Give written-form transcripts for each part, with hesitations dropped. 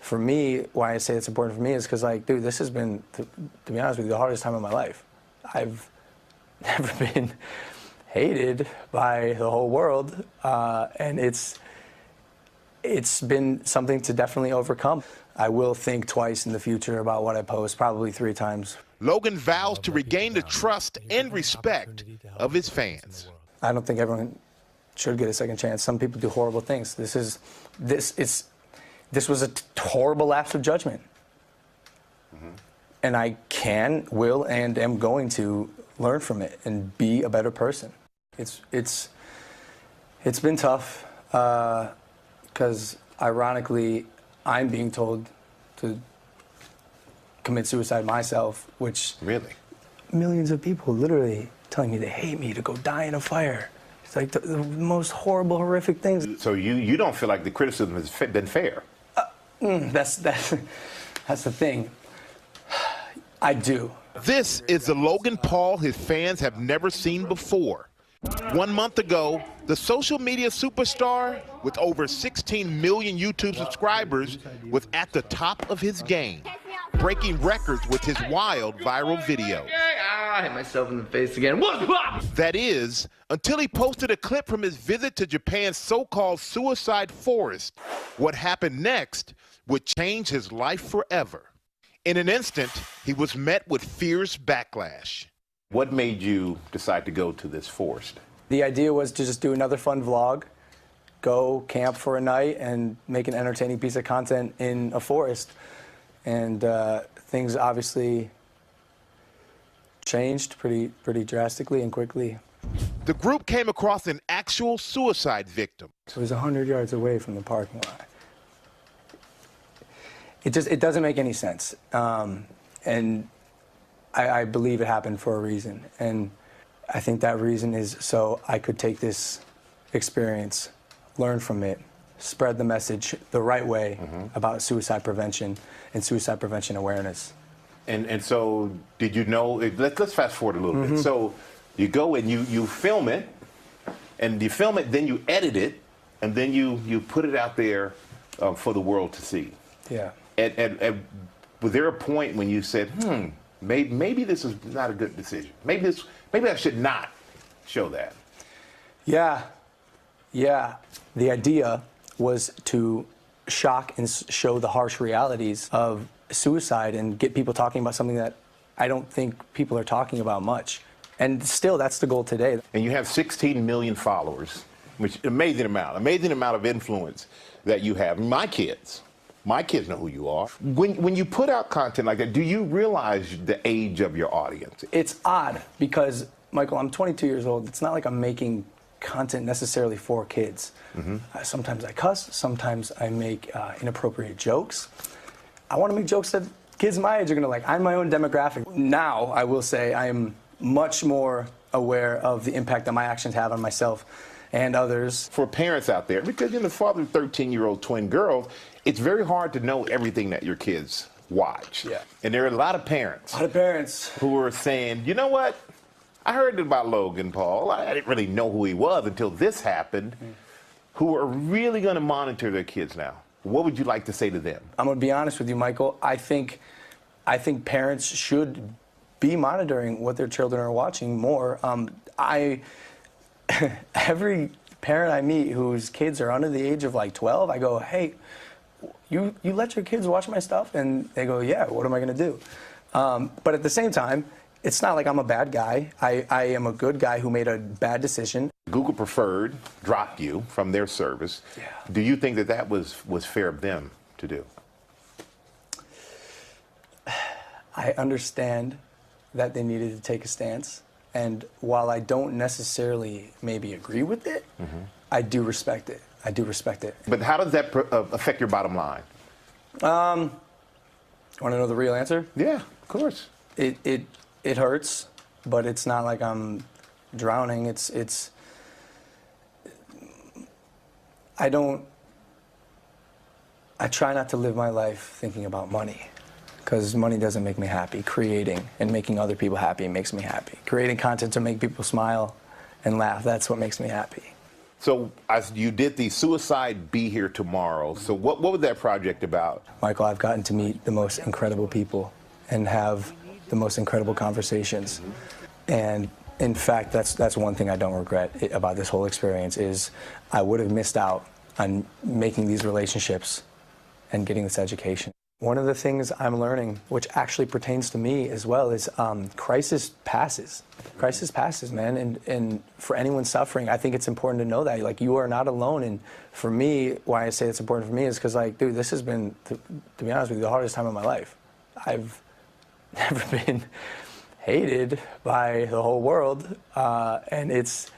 for me, why I say it's important for me is because, like, dude, this has been, to be honest with you, the hardest time of my life. I've never been hated by the whole world, and it's been something to definitely overcome. I will think twice in the future about what I post, probably 3 times. Logan vows to regain the trust and respect of his fans. I don't think everyone should get a second chance. Some people do horrible things. This was a horrible lapse of judgment. And I will, and am going to learn from it and be a better person. It's been tough because, ironically, I'm being told to commit suicide myself, which really millions of people literally telling me they hate me, to go die in a fire. It's like the most horrible, horrific things. So you don't feel like the criticism has been fair? That's the thing. I do. This is the Logan Paul his fans have never seen before. 1 month ago, the social media superstar with over 16 million YouTube subscribers was at the top of his game, breaking records with his wild viral video. I hit myself in the face again. That is, until he posted a clip from his visit to Japan's so-called suicide forest. What happened next would change his life forever. In an instant, he was met with fierce backlash. What made you decide to go to this forest? The idea was to just do another fun vlog, go camp for a night, and make an entertaining piece of content in a forest. And things obviously changed pretty drastically and quickly. The group came across an actual suicide victim. It was 100 yards away from the parking lot. It doesn't make any sense. And I believe it happened for a reason. And I think that reason is so I could take this experience, learn from it, spread the message the right way about suicide prevention and suicide prevention awareness. And so did you know, let's fast forward a little bit. So you go and you film it, and you film it, then you edit it, and then you put it out there for the world to see. Yeah. And was there a point when you said, maybe this is not a good decision. Maybe I should not show that. Yeah. The idea was to shock and show the harsh realities of suicide and get people talking about something that I don't think people are talking about much. And still, that's the goal today. And you have 16 million followers, which is an amazing amount of influence that you have. My kids know who you are. When you put out content like that, do you realize the age of your audience? It's odd because, Michael, I'm 22 years old. It's not like I'm making content necessarily for kids. Sometimes I cuss, sometimes I make inappropriate jokes. I want to make jokes that kids my age are going to like. I'm my own demographic. Now, I will say I am much more aware of the impact that my actions have on myself and others. For parents out there, because you're the father of 13-year-old twin girls, it's very hard to know everything that your kids watch. Yeah. And there are a lot of parents. Who are saying, you know what? I heard about Logan Paul. I didn't really know who he was until this happened. Who are really going to monitor their kids now. What would you like to say to them? I'm going to be honest with you, Michael. I think parents should be monitoring what their children are watching more. Every parent I meet whose kids are under the age of like 12, I go, hey, you let your kids watch my stuff? And they go, yeah, what am I going to do? But at the same time, it's not like I'm a bad guy. I am a good guy who made a bad decision. Google Preferred dropped you from their service. Yeah. Do you think that was fair of them to do? I understand that they needed to take a stance. And while I don't necessarily maybe agree with it, I do respect it. But how does that affect your bottom line? Want to know the real answer? Yeah, of course. It hurts, but it's not like I'm drowning. I try not to live my life thinking about money, because money doesn't make me happy. Creating and making other people happy makes me happy. Creating content to make people smile and laugh, that's what makes me happy. So as you did the Suicide Be Here Tomorrow. So what was that project about? Michael, I've gotten to meet the most incredible people and have the most incredible conversations. And in fact, that's one thing I don't regret about this whole experience is I would have missed out on making these relationships and getting this education. One of the things I'm learning, which actually pertains to me as well, is crisis passes. Crisis passes, man. And for anyone suffering, I think it's important to know that. Like, you are not alone. And for me, why I say it's important for me is because, like, dude, this has been, to be honest with you, the hardest time of my life. I've never been hated by the whole world. And it's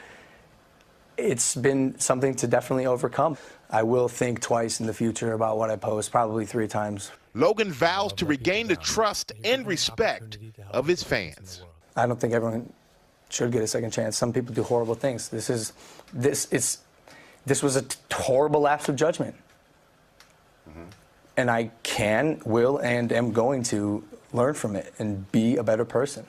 been something to definitely overcome. I will think twice in the future about what I post, probably 3 times. Logan vows to regain the trust and respect of his fans. I don't think everyone should get a second chance. Some people do horrible things. This was a horrible lapse of judgment. And I can, will, and am going to learn from it and be a better person.